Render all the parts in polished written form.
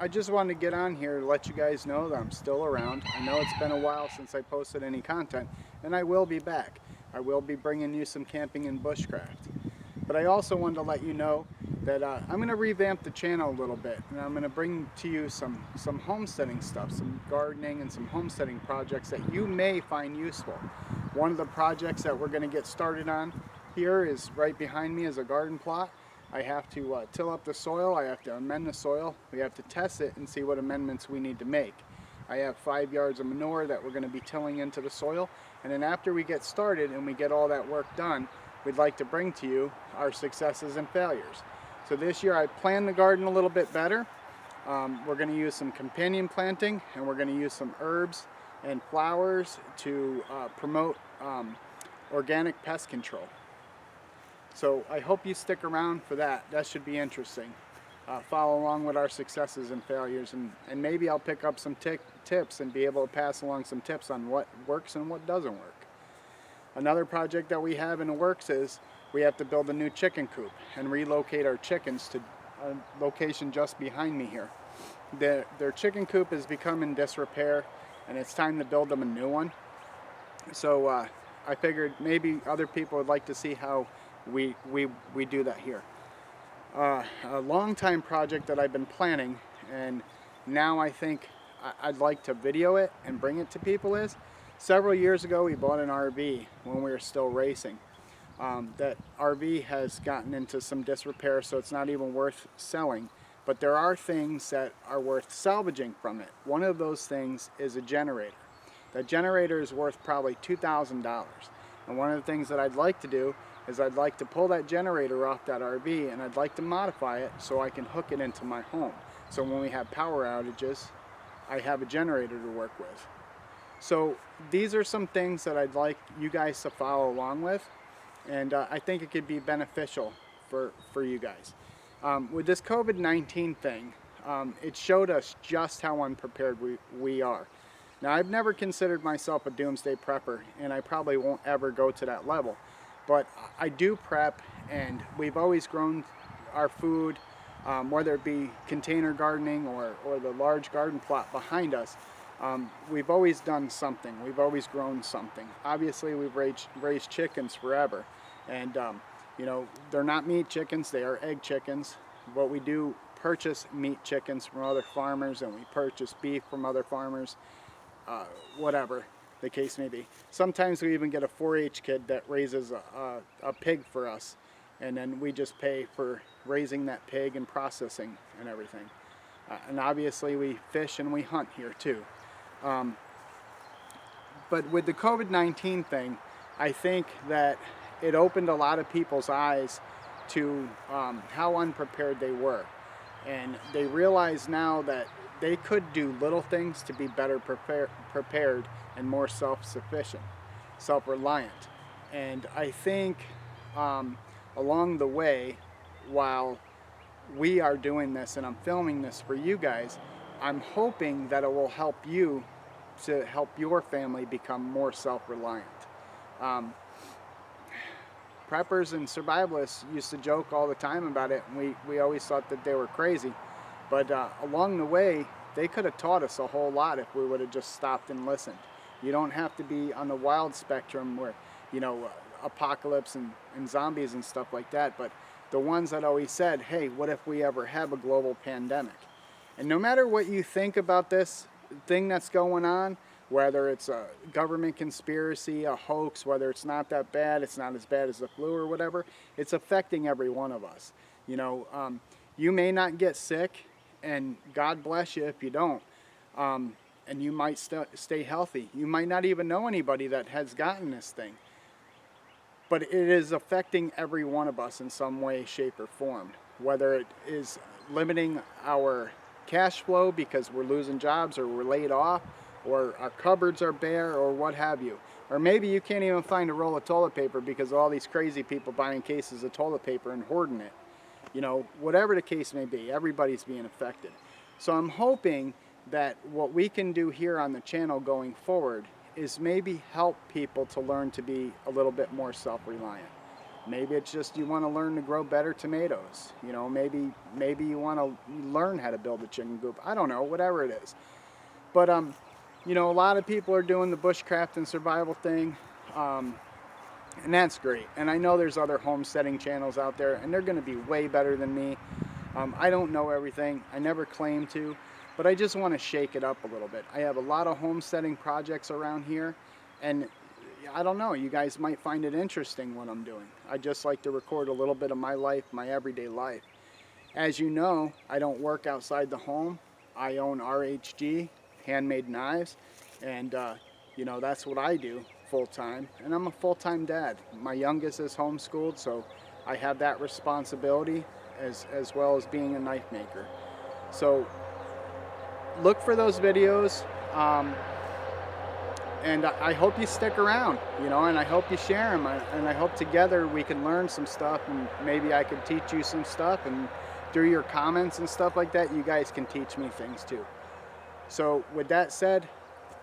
I just wanted to get on here to let you guys know that I'm still around. I know it's been a while since I posted any content, and I will be back. I will be bringing you some camping and bushcraft. But I also wanted to let you know that I'm going to revamp the channel a little bit, and I'm going to bring to you some homesteading stuff, some gardening and some homesteading projects that you may find useful. One of the projects that we're going to get started on here is right behind me is a garden plot. I have to till up the soil, I have to amend the soil, we have to test it and see what amendments we need to make. I have 5 yards of manure that we're going to be tilling into the soil, and then after we get started and we get all that work done, we'd like to bring to you our successes and failures. So this year I planned the garden a little bit better. We're going to use some companion planting, and we're going to use some herbs and flowers to promote organic pest control. So I hope you stick around for that. That should be interesting. Follow along with our successes and failures, and maybe I'll pick up some tips and be able to pass along some tips on what works and what doesn't work. Another project that we have in the works is we have to build a new chicken coop and relocate our chickens to a location just behind me here. Their chicken coop has become in disrepair, and it's time to build them a new one. So I figured maybe other people would like to see how we do that here. A long time project that I've been planning, and now I think I'd like to video it and bring it to people, is several years ago we bought an RV when we were still racing. That RV has gotten into some disrepair, so it's not even worth selling, but there are things that are worth salvaging from it. One of those things is a generator. That generator is worth probably $2,000, and one of the things that I'd like to do is I'd like to pull that generator off that RV, and I'd like to modify it so I can hook it into my home. So when we have power outages, I have a generator to work with. So these are some things that I'd like you guys to follow along with, and I think it could be beneficial for you guys. With this COVID-19 thing, it showed us just how unprepared we are. Now, I've never considered myself a doomsday prepper, and I probably won't ever go to that level. But I do prep, and we've always grown our food, whether it be container gardening or the large garden plot behind us. We've always done something. We've always grown something. Obviously, we've raised chickens forever, and you know, they're not meat chickens, they are egg chickens. But we do purchase meat chickens from other farmers, and we purchase beef from other farmers, whatever the case may be. Sometimes we even get a 4-H kid that raises a pig for us, and then we just pay for raising that pig and processing and everything. And obviously we fish and we hunt here too. But with the COVID-19 thing, I think that it opened a lot of people's eyes to how unprepared they were. And they realize now that they could do little things to be better prepared and more self-sufficient, self-reliant. And I think along the way, while we are doing this and I'm filming this for you guys, I'm hoping that it will help you to help your family become more self-reliant. Preppers and survivalists used to joke all the time about it, and we always thought that they were crazy. But along the way, they could have taught us a whole lot if we would have just stopped and listened. You don't have to be on the wild spectrum where, you know, apocalypse and zombies and stuff like that, but the ones that always said, hey, what if we ever have a global pandemic? And no matter what you think about this thing that's going on, whether it's a government conspiracy, a hoax, whether it's not that bad, it's not as bad as the flu or whatever, it's affecting every one of us. You know, you may not get sick, and God bless you if you don't, and you might stay healthy. You might not even know anybody that has gotten this thing, but it is affecting every one of us in some way, shape, or form, whether it is limiting our cash flow because we're losing jobs or we're laid off, or our cupboards are bare, or what have you. Or maybe you can't even find a roll of toilet paper because of all these crazy people buying cases of toilet paper and hoarding it. You know, whatever the case may be, everybody's being affected. So I'm hoping that what we can do here on the channel going forward is maybe help people to learn to be a little bit more self-reliant. Maybe it's just you want to learn to grow better tomatoes. You know, maybe you want to learn how to build a chicken coop. I don't know, whatever it is. But you know, a lot of people are doing the bushcraft and survival thing, and that's great. And I know there's other homesteading channels out there, and they're going to be way better than me. I don't know everything. I never claim to, but I just want to shake it up a little bit. I have a lot of homesteading projects around here, and I don't know, you guys might find it interesting what I'm doing. I just like to record a little bit of my life, my everyday life. As you know, I don't work outside the home. I own RHG, Handmade Knives, and you know, that's what I do full-time, and I'm a full-time dad. My youngest is homeschooled, so I have that responsibility as well as being a knife maker. So look for those videos, and I hope you stick around, you know, and I hope you share them, and I hope together we can learn some stuff, and maybe I can teach you some stuff, and through your comments and stuff like that, you guys can teach me things too. So with that said,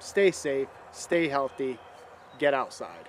stay safe, stay healthy, get outside.